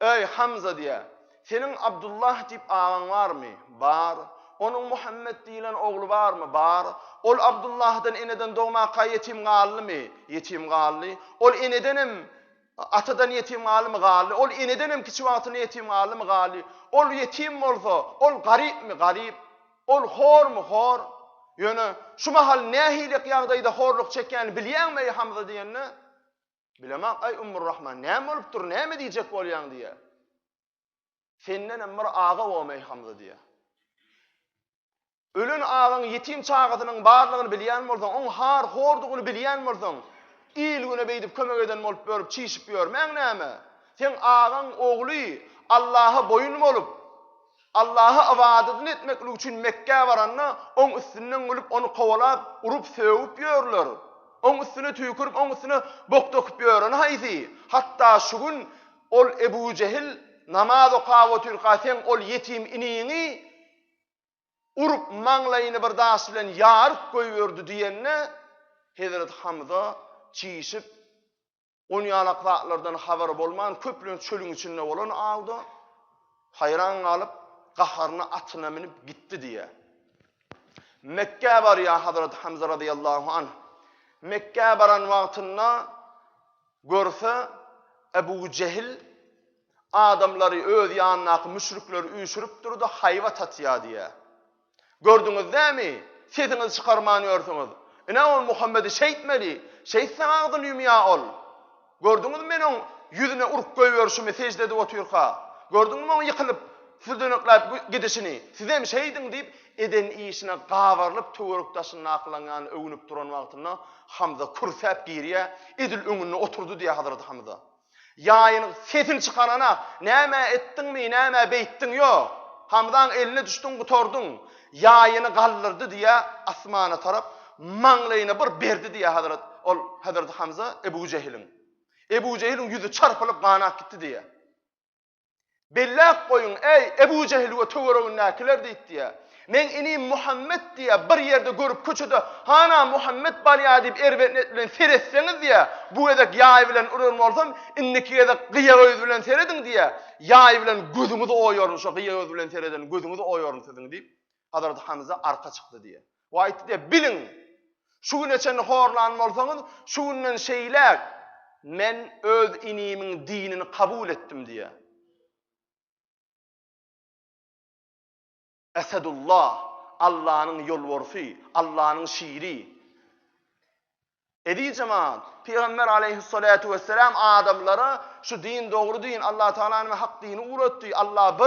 ey Hamza diýär, senin Abdullah diýip ağaň barmy? Bar. Onun Muhammed diýilen oglu barmy? Bar. Ol Abdullah'dan eneden doğmaka yetim gallymy? Yetim gally. Ol enedenim atadan yetim gallymy? Gally. Ol enedenim kiçi wagtyny yetim gallymy? Gally. Ol yetim bolsa, ol garypmy? Garyp. Ol hormy? Hor. Ýöne şu mahal nähilik ýagdaýda horluk çekýän bilýärmi ey Hamza diýenne? Bilemem ey Ummur Rahman, näme bolupdyr, näme diýjek bolýan diýe. Senden bir ağa bolmay Hamza diýe. Ölün ağaň yetim çağatynyň barlygyny bilýän bolsaň, oň har hordugyny bilýän bolsaň, il güne beýdip kömek eden bolup görüp çiýişip ýörmäň näme? Sen ağaň ogly Allaha boyun bolup, Allaha ibadet etmeklik üçin Mekke'ye baranna, oň üstünden gülüp onu kowalap, urup söwüp ýörler. Oň üstüne tüýkürip, oň üstüne bok döküp ýören haýsy. Hatta şu gün ol Ebu Cehil namaz okap oturýan ol yetim iniňi urup maňlaýyny bir daş bilen ýaryp goýberdi diýenne Hazrat Hamza çiýişip on ýalaklardan habar bolman köplüň çölüň içinde bolan aldy. Hayran galyp gaharyna atyna minip gitdi diýe. Mekke bar ya Hazrat Hamza radıyallahu anh. Mekke baran wagtynda görse Ebu Cehil adamları öz ýanyna müşrikler üýşürip durdy hayva tatýa diye. Gördüňiz näme? Sesiňizi çykarman ýörsiňiz. Ine ol Muhammedi şeýtmeli. Şeýtsen agdyny ýumýa ol. Gördüňiz meniň ýüzüne urup goýberşimi secdede oturýarka. Gördüňizmi o ýykylyp sürdünüklap gidişini. Siz hem şeýdin diýip eden işine gawarlyp töwerekdaşyny aklangan öňüp duran wagtyna Hamza kursap giriye edil öňüne oturdu diye Hazrat Hamza. Ýaýyny sesin çykarana näme etdiňmi, näme beýtdiň ýok. Hamzaň eline düşdüň, gutordun. Ýaýyny gallyrdy diye asmana tarap maňlaýyna bir berdi diye Hazrat Hamza Ebu Cehil'in. Ebu Cehil'in yüzü çarpılıp ganak gitti diye. Bellak koyun ey Ebu Cehil ve töweregin näkiler diýdi diye. Men inim Muhammed diye bir yerde görüp köçüde hana Muhammed balya diýip erbet bilen seretseňiz diye bu edek ýaý bilen urulma bolsam inniki edek gyýa göz bilen seredin diye ýaý bilen gözüňizi oýaryn şo gyýa göz bilen sereden gözüňizi oýaryn sizin diýip Hazrat Hamza arka çykdy diye. O aýtdy diye bilin şu güneçen horlanma bolsaňyz şu günden şeýlek men öz inimiň dinini kabul etdim diye. Esedullah, Allah'ın yolvorfi, Allah'ın şiiri. Edi cemaat, Peygamber aleyhissalatu vesselam adamlara şu din doğru din, Allah Teala'nın hak dini uğrattı. Allah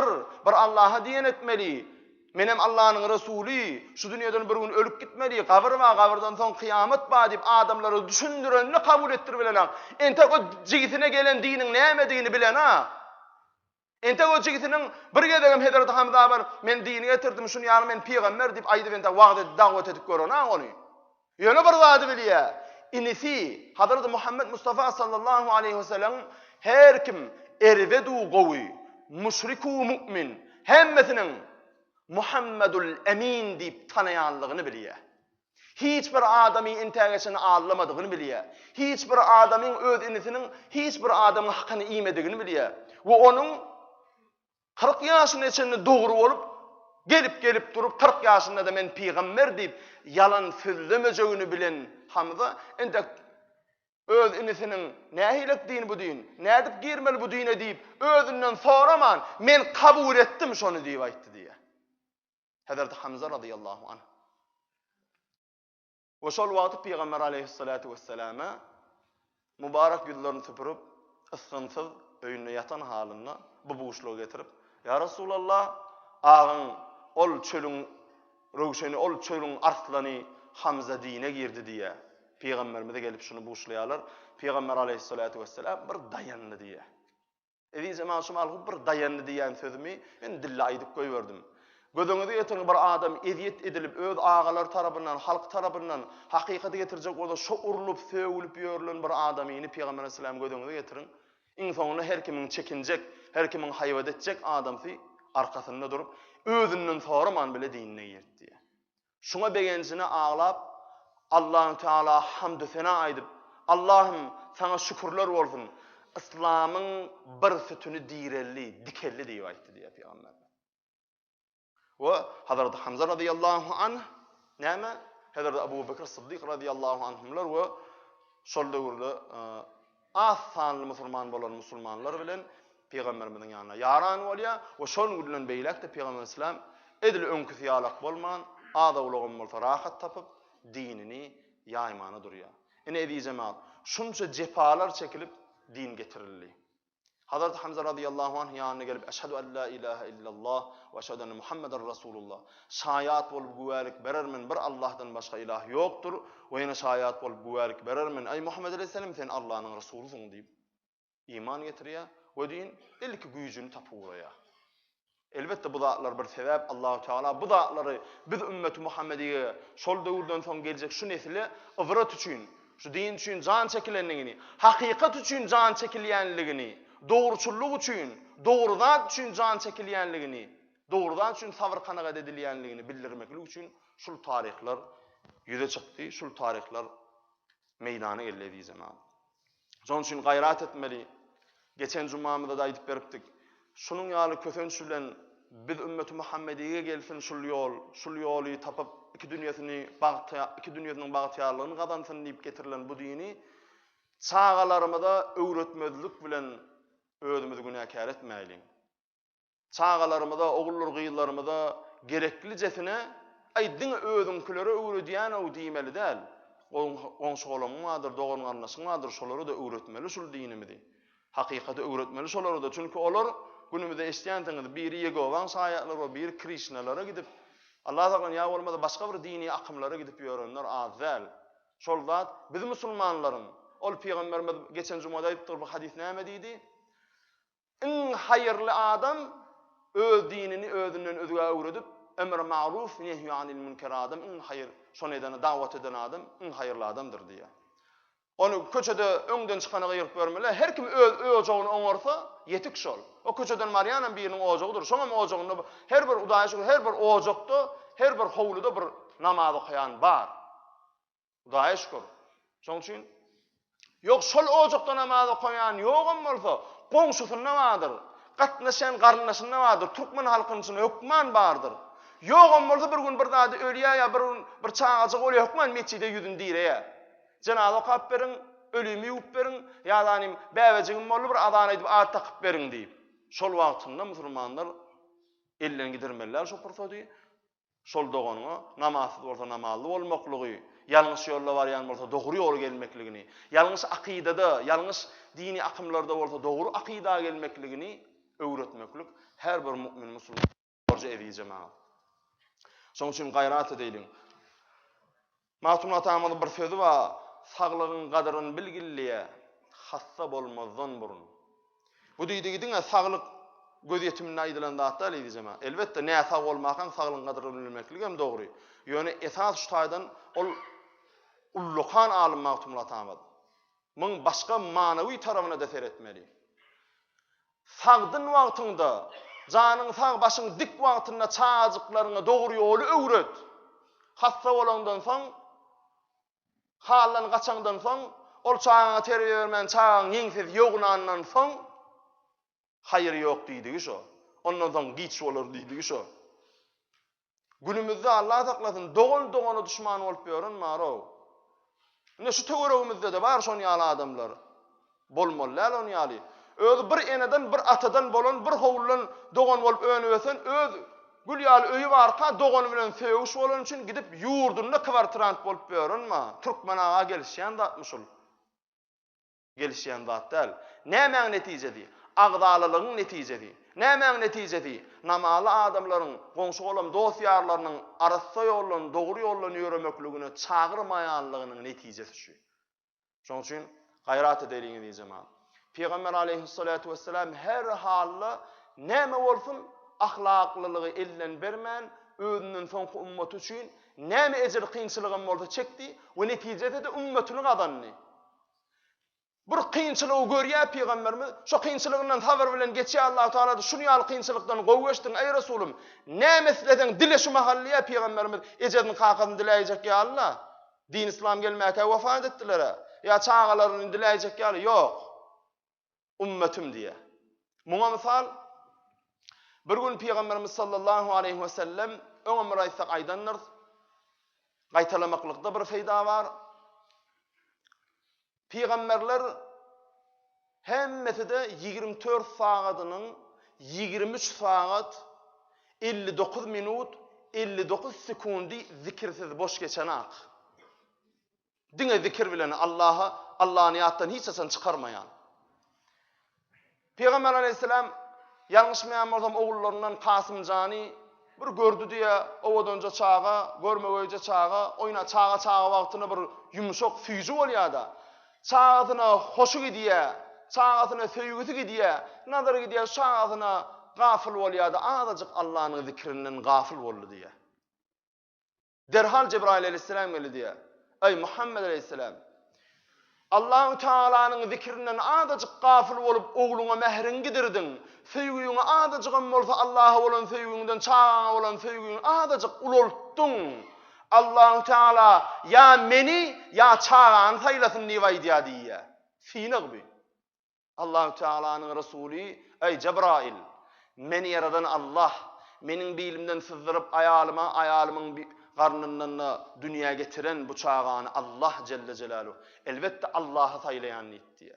bir Allah'a din etmeli. Menem Allah'ın Resulü, şu dünyadan bir gün ölüp gitmeli. Kabir va kabirdan son kıyamet ba dip adamları düşündürenini kabul ettirbilen. Ente o jigisine gelen dinin näme bilen ha. Ente o jigitiniň bir gedegem Hazrat Hamza bar men dini getirdim şunu ýaly men peýgamber diýip aýdyp ente wagty dawet edip görona ony. Ýöne bir zady bilýär. Inisi Hazrat Muhammed Mustafa sallallahu aleyhi ve sellem her kim ervedu gowy müşriku mu'min hemmesiniň Muhammedul Emin diýip tanaýanlygyny bilýär. Hiç bir adamy integesini allamadygyny bilýär. Hiç bir adamyň öz inisiniň hiç bir adamyň hakyny iýmedigini bilýär. We onuň 40 ýaşyny içinde dogry bolup gelip durup 40 ýaşynda da men peýgamber diýip yalan sözlemejegini bilen Hamza ende öz inisiniň nähilek din bu din, nädip girmeli bu dine diýip özünden soraman men kabul etdim şonu diýip aýtdy diýe. Hazrat Hamza radıyallahu anh. Ve şol wagty Peýgamber aleyhissalatu vesselama mübarek ýüzlerini süpürüp ısgynsyz öýünde yatan halynda bu buğuşluğu getirip ya Resulallah ağın ol çölün röwşeni ol çölün arslany Hamza dine girdi diye Peygamberimize gelip şunu buğuşlaýarlar. Peygamber aleyhissalatu vesselam bir dayandy diye. Edi zaman şu malgy bir dayandy diýen sözümi men dille aýdyp goýberdim. Gözüňize ýetirin bir adam eziyet edilip öz ağalar tarapyndan, halk tarapyndan hakykaty getirjek bolsa şo urulup, söwülüp ýörlen bir adamyny Peygamber sallallahu aleyhi ve sellem gözüňize getirin. İnsanlyk her kimin çekinjek, her kimin haýbat etjek adamsy arkasynda durup özünden soraman bile dinine ýetdi. Şuna begençine ağlap Allah Teala hamd sena aýdyp Allah'ım sana şükürler bolsun. İslamyň bir sütüni direlli, dikelli diýip aýtdy diýip Peygamber. Ve Hazrat Hamza radıyallahu anh näme? Hazrat Abu Bekir Sıddık radıyallahu anhumlar ve şol döwürde az sanly musulman bolan musulmanlar bilen Peygamberimizin ýanyna yaran bolýar we şol bilen beýlekde Peygamber sallam edil öňküsi ýalak bolman, ada ulagym bolsa rahat tapyp dinini ýaýmana durýar. Ene edi jemaat, şunça jepalar çekilip din getirildi. Hazrat Hamza radıyallahu anh ýanyna gelip eşhedü en la ilahe illallah ve eşhedü enne Muhammeden Resulullah. Şaýat bolup güwärlik berermin bir Allah'tan başga ilah ýokdur we ýene şaýat bolup güwärlik berermin ey Muhammed aleyhisselam sen Allah'ın Resulusyň diýip iman getirýär we din ilki güýjüni tapýar. Elbette bu zatlar bir sebäp Allahu Teala bu zatlary biz ümmeti Muhammediýe şol döwürden soň geljek şu nesile ybrat üçin, şu din üçin jan çekilenligini, hakykat üçin jan çekilýänligini doğruçulluk üçin, doğrudan üçin jan çekilýänligini, doğrudan üçin sabr kanagat edilýänligini bildirmeklik üçin şul tarihler ýüze çykdy, şul tarihler meýdana geldi zaman. Şoň üçin gaýrat etmeli. Geçen jumamyzda da aýdyp beripdik. Şunun ýaly kösenç bilen biz ümmeti Muhammediýe gelsin şul ýoly tapyp iki dünýäniň bagtýarlygyny gazansyn diýip getirilen bu dini çağalarymyza öwretmezlik bilen özümüzi günahkar etmeýin. Çağalarymyza, oğullar gyýylarymyza gereklicesine aýdyň özüňkilere öwredýän o diýmeli däl. Goňşugalaryň wadyr, dogan garnaşyň wadyr, şolary da öwretmeli şol dinimizi. Hakykaty öwretmeli şolary da, çünki olar günümizde eşdiýändiňiz biri Yegowan saýatlary, biri Krishnalara gidip Allah taala ýa bolmada başga bir dini akymlara gidip ýörenler az däl. Şol zat biz musulmanlaryň, ol peýgamberimiz geçen jumada aýtdyr bu hadis näme diýdi? En hayırlı adam öz dinini özünden özüge öwredip emr ma'ruf nehy anil münker adam en hayır şonu edene davet eden adam en hayırlı adamdır diye. Onu köçede öňden çykana gyryp bermeli. Her kim öz ojagyny oňarsa yetik şol. O köçeden Mariýanam biriniň ojagydyr. Şoňa ojagyny her bir udaýşy, her bir ojakda, her bir howluda bir namaz okyan bar. Udaýa şükür. Şoň üçin yok şol ojakda namaz okyan ýogam bolsa, goňşusunda wadyr. Gatnaşan garnaşynda wadyr. Türkmen halkynyň içinde hökman bardyr. Ýogam bolsa bir gün bir zady ölýär ýa bir çağaçyk bolýar hökman meçide ýüzün diýreýär. Cenab-ı Hak berin, ölümü ýup berin, ýa-da bäwejigim bolly bir adan edip at takyp berin diýip. Şol wagtynda musulmanlar elden gidermeliler şol pursady. Şol doganyňa namazsız bolsa namazly bolmaklygy, ýalňyş ýolda barýan bolsa dogry ýola gelmekligini, ýalňyş akydada, ýalňyş dini akymlarda bolsa dogry akyda gelmekligini öwretmeklik her bir mümin musulman borja edýär jemaat. Şoň üçin gaýrat edeýin. Matum atamyň bir sözi bar. Saglygyň gadyryny bilgilliýe hassa bolmazdan burun. Bu diýdigiňe saglyk göz ýetimine aýdylan zatlar diýjema. Elbetde näme sag bolmakan saglygyň gadyryny bilmeklik hem dogry. Ýöne esas şu taýdan ol ullukan alim Matum atamyň. Müň başga manawy tarabyna da seretmeli. Sagdyn wagtynda, janyň sag başyň dik wagtynda çaajyklaryňa dogry ýoly öwret. Hassa bolandan soň hallan gaçandan soň ol çaňa terbiýe bermän çaň ýeňsiz ýognandan soň hayır ýok diýdigi şo. Ondan soň giç bolar diýdigi şo. Günümizde Allah saklasyn dogan düşman bolup ýören maro. Ne şu töweregimizde de bar şonu ýaly adamlar. Bolmalylar onu ýaly. Öz bir eneden bir atadan bolan bir howlun dogan bolup önüwesen öz gül ýaly öýü barka dogan bilen söwüş bolan üçin gidip ýurdunda kwartirant bolup ýörenma. Türkmen aga gelişýän zatmyşul. Gelişýän zat däl. Näme netijedi? Agdalylygyň netijedi. Näme netijedi? Namaly adamlaryň, goňşy bolan dost ýarlarynyň arasy ýollan, dogry ýollan ýöremekligine çagyrmaýanlygynyň netijesi şu. Şoň üçin gaýrat edeýin diýjem. Peygamber aleyhissalatu vesselam her halda näme bolsun ahlaklylygy elden bermän, özünden soňky ummat üçin näme ejir kynçylygym bolsa çekdi we netijede de ummatyny gadanny. Bir kynçylygy görýär Peygamberimiz, şo kynçylygyndan habar bilen geçýär Allah Taala da şunu ýaly kynçylykdan gowgeşdiň ey Rasulum. Näme sizden dile şu mahalliýe Peygamberimiz ejedin kakany diläýjek ýa Allah. Din İslam gelmäke wafat etdiler. Ya çağalaryny diläýjek ýa ýok. Ummetim diye. Muňa misal bir gün Peygamberimiz sallallahu aleyhi ve sellem öňe raýsa aýdanlar gaýtalamaklıkda bir feýda bar. Peygamberler hemmesi de 24 saatynyň 23 saat 59 minut 59 sekundi zikirsiz boş geçen ak. Dine zikir bilen Allah'ın ýatdan hiç saçan çıkarmayan. Peygamber aleyhisselam yanlışmayan bolsam oğullarından Kasım Cani bir gördü diye owadanca çağa, görmegöýce çağa, oyna çağa wagtyna bir yumşak füýji bolýar da. Çağatyna hoşu gidiýär, çağatyna söýgüsi gidiýär, nazary gidiýär, çağatyna gafil bolýar da, azajyk Allah'ın zikrinden gafil boldy diye. Derhal Cebrail aleyhisselam geldi diye. Ey Muhammed aleyhisselam, Allah-u Teala'nın zikrinden azajyk gafil bolup oğluna mehrin gidirdin. Söýgüňe azajygam bolsa Allah'a bolan söýgüňden çağa bolan söýgüňi azajyk ulultdun. Allah-u Teala ya meni ya çağan saylasın nivaydiyya diye. Sinagbi. Allah-u Teala'nın Resulü ey Cebrail, meni yaradan Allah, menin bilimden sızdırıp ayalımın garnından dünya getiren bu çağanı Allah Celle Celaluhu. Elbette Allah'a saylayan diye.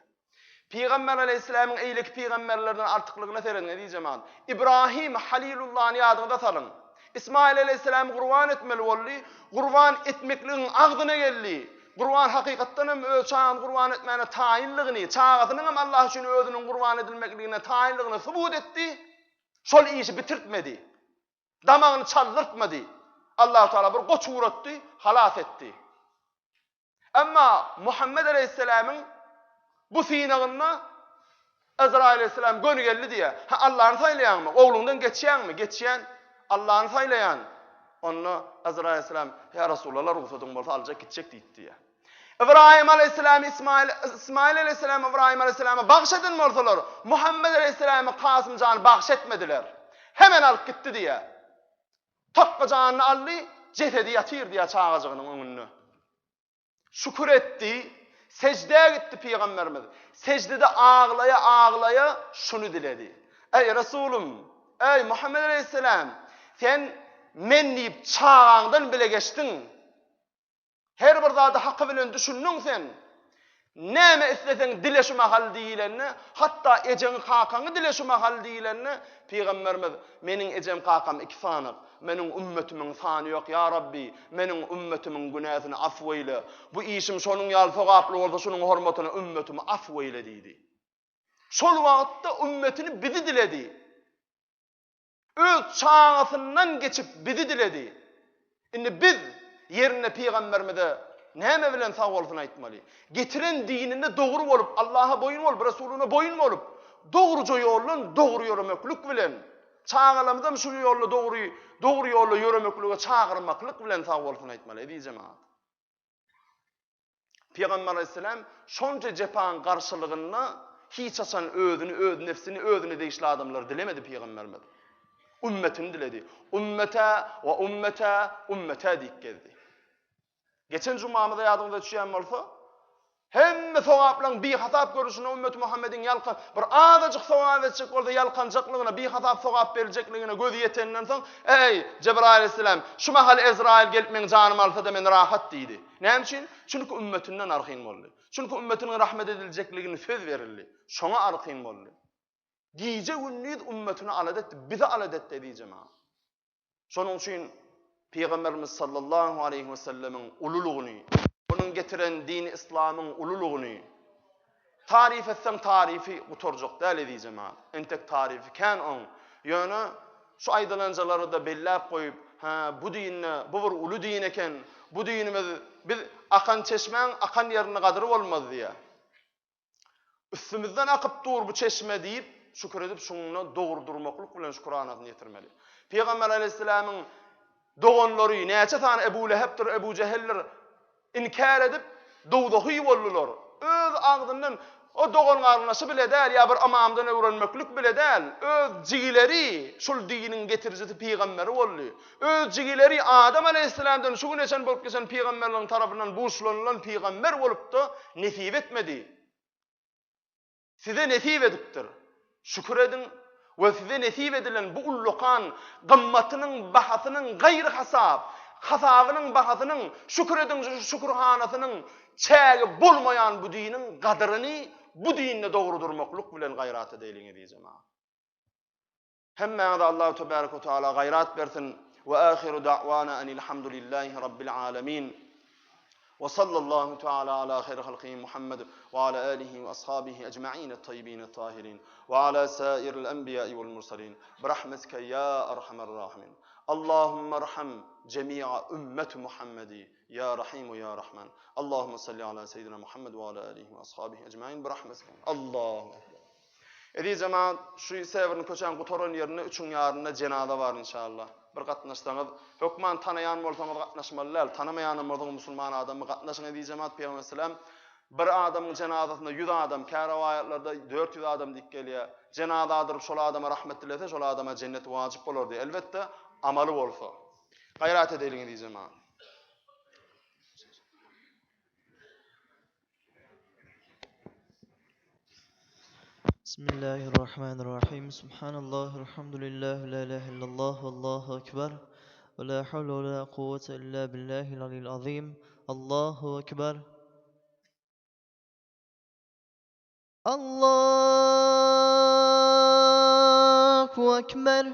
Peygamber aleyhisselamın eýleki peygamberlerden artyklygyna seren edýjem. İbrahim Halilullah'ın ýadyna salyn. İsmail aleyhisselam gurban etmeli boldy. Gurban etmekligiň agdyna geldi. Gurban hakykatdan hem öz çağın gurban etmäne taýinligini, çağatynyň hem Allah üçin özüniň gurban edilmekligine taýinligini subut etdi. Şol işi bitirtmedi. Damagyny çaldyrtmady. Allah Teala bir goç uğratdy, halas etdi. Amma Muhammed aleyhisselam'ın bu sinagyna Azrail aleyhisselam gönü geldi diye. Ha Allah'ını saylayanmı? Oğlundan geçýän mi? Geçýän. Allah'ını saylayan. Onu Azrail aleyhisselam ya Resulullah ruhsatın bolsa alacak gidecek diýdi diye. İbrahim aleyhisselam İsmail aleyhisselam İbrahim aleyhisselama bagşedin bolsalar Muhammed aleyhisselama Kasımcanı bagşetmediler. Hemen alıp gitti diye. Takkacanını aldı, cesedi yatır diye çağacağının önünü. Şükür etti, secdeye gitti Peygamberimiz. Secdede ağlaya ağlaya şunu diledi. Ey Resulüm, ey Muhammed aleyhisselam, sen men deyip çağağından bile geçtin. Her bir zada hakkı bilen düşündün sen. Näme istesen dile şu mahal diýilenni, hatta ejen kakanı dile şu mahal diýilenni, Peygamberimiz meniň ejem kakam iki sanyk, meniň ümmetimin sany ýok ya Rabbi, meniň ümmetimin günahyny afw eyle. Bu işim şonuň ýaly sogaply bolsa şonuň hormatyna ümmetimi afw eyle diýdi. Şol wagtda ümmetini bizi diledi. Öz çağatyndan geçip bizi diledi. Indi biz yerine Peygamberimize näme bilen sag bolsun aýtmaly. Getiren dininde dogry bolup, Allah'a boyun bolup, Resulüne boyun bolup, dogruca ýollan dogry ýöremeklik bilen, çağalamyzam şu ýolda dogry ýolda ýöremeklige çağırmaklyk bilen sag bolsun aýtmaly diýjem. Peygamber aleyhisselam şonca jepan garşylygyna hiç haçan özüni, öz nefsini, özüni değişli adamlar dilemedi Peygamberimiz. Ümmetini diledi. Ümmete ve ümmete diýip geldi. Geçen cumamyda ýadymda düşýän bolsa, hemme sowaplaryň bir hasap görüşine ümmet Muhammedin ýalkan bir azajyk sowap etjek bolsa ýalkanjaklygyna bir hasap sowap berijekligine gözi ýetenden soň, ey Cebrail aleyhisselam, şu mahal Ezrail gelip men janymy alsa da men rahat diýdi. Näme üçin? Çünki ümmetinden arhyn boldy. Çünki ümmetiniň rahmet ediljekligini söz berildi. Şoňa arhyn boldy. Diýje günnüz ümmetini aladet, bizi aladet diýjem. Şonuň üçin Peygamberimiz sallallahu aleyhi ve sellemin ululuğunu, onun getiren din İslam'ın ululuğunu tarif etsem tarifi uturcuk däl edýjem. Entek tarifi kan on. Ýöne şu aýdylanjalary da bellap goýup, ha bu dinne, bu bir ulu din eken, bu dinimiz biz akan çeşmeň akan ýerini gadyryp bolmaz diýe. Üstümizden akyp dur bu çeşme diýip şükür edip şuňa dogry durmaklyk bilen şükranatyny ýetirmeli. Peygamber aleyhisselam'ın doğanları, näçe tane Ebu Leheb'tir, Ebu Cehil'ler inkar edip dowdahy boldular. Öz agdyndan o doğan garnaşy bile däl, ýa bir amamdan öwrenmeklik bile däl. Öz jigileri şol diniň getirjisi peýgamberi boldy. Öz jigileri Adam aleyhisselamdan şu güneşen bolup geçen peýgamberlerin tarapyndan buşlanylan peýgamber bolupdy, nesip etmedi. Size nesip edipdir. Şükür edin. Ve size nesip edilen bu ullukan gımmatynyň bahasynyň gaýry hasabynyň bahasynyň şükür edin şükürhanasynyň çägi bolmaýan bu diniň gadyryny bu dinle dogry durmaklyk bilen gaýrat edeýin diýjem. Hemme Allah tebaraka ve taala gaýrat bersin ve ahiru da'wana enil hamdulillahi rabbil alamin. وصلى الله تعالى على خير خلقه محمد وعلى آله وأصحابه أجمعين الطيبين الطاهرين وعلى سائر الأنبياء والمرسلين برحمتك يا أرحم الراحمين. اللهم ارحم جميع أمة محمد يا رحيم يا رحمن. اللهم صل على سيدنا محمد وعلى آله وأصحابه أجمعين برحمتك. الله أكبر. Edi cemaat şu severin köçen gutoran yerine üçün yarına cenaze var inşallah. Bir gatnaşsaňyz, hökman tanayan bolsaňyz gatnaşmalylar, tanamayan musulman adamy gatnaşyň edi cemaat Peygamber sallam. Bir adamyň cenazasyna 100 adam, karawaýatlarda 400 adam dik gelýär. Cenaza adyryp şol adama rahmet dilese, şol adama cennet wajyp bolardy. Elbetde amaly bolsa. Gaýrat edeýin edi cemaat. Bismillahirrahmanirrahim. Subhanallah, elhamdülillah, la ilahe illallah, vallahu ekber. Ve la havle ve la kuvvete illa billahil aliyyil azim. Allahu ekber. الله أكبر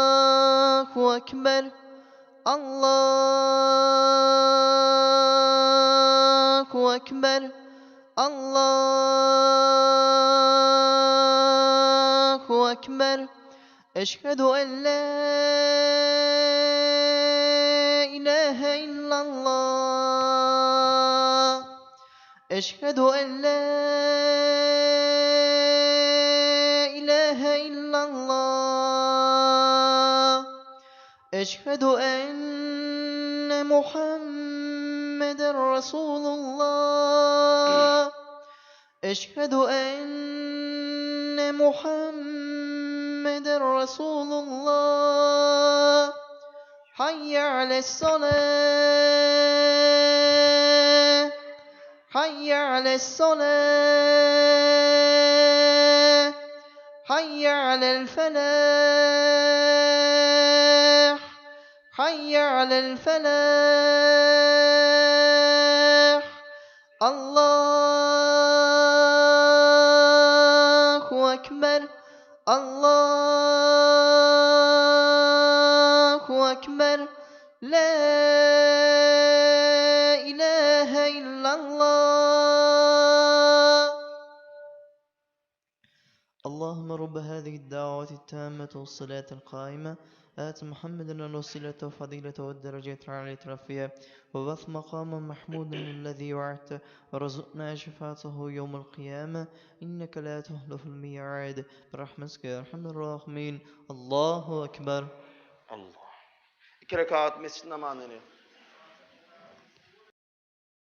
الله أكبر الله أكبر الله أكبر أشهد أن لا إله إلا الله أشهد أن لا إله إلا الله أشهد أن محمد رسول الله أشهد أن محمد رسول الله حي على الصلاة حي على الصلاة حي على الفلاح حي على الفلاح الله أكبر الله أكبر لا إله إلا الله اللهم رب هذه الدعوة التامة والصلاة القائمة آت محمدا الوسيلة وفضيلة والدرجة العالية الرفيعة وبث مقاما محمودا الذي وعدته ورزقنا شفاعته يوم القيامة إنك لا تخلف الميعاد برحمتك يا أرحم الراحمين الله أكبر Allah. 2 rekat mescid namazını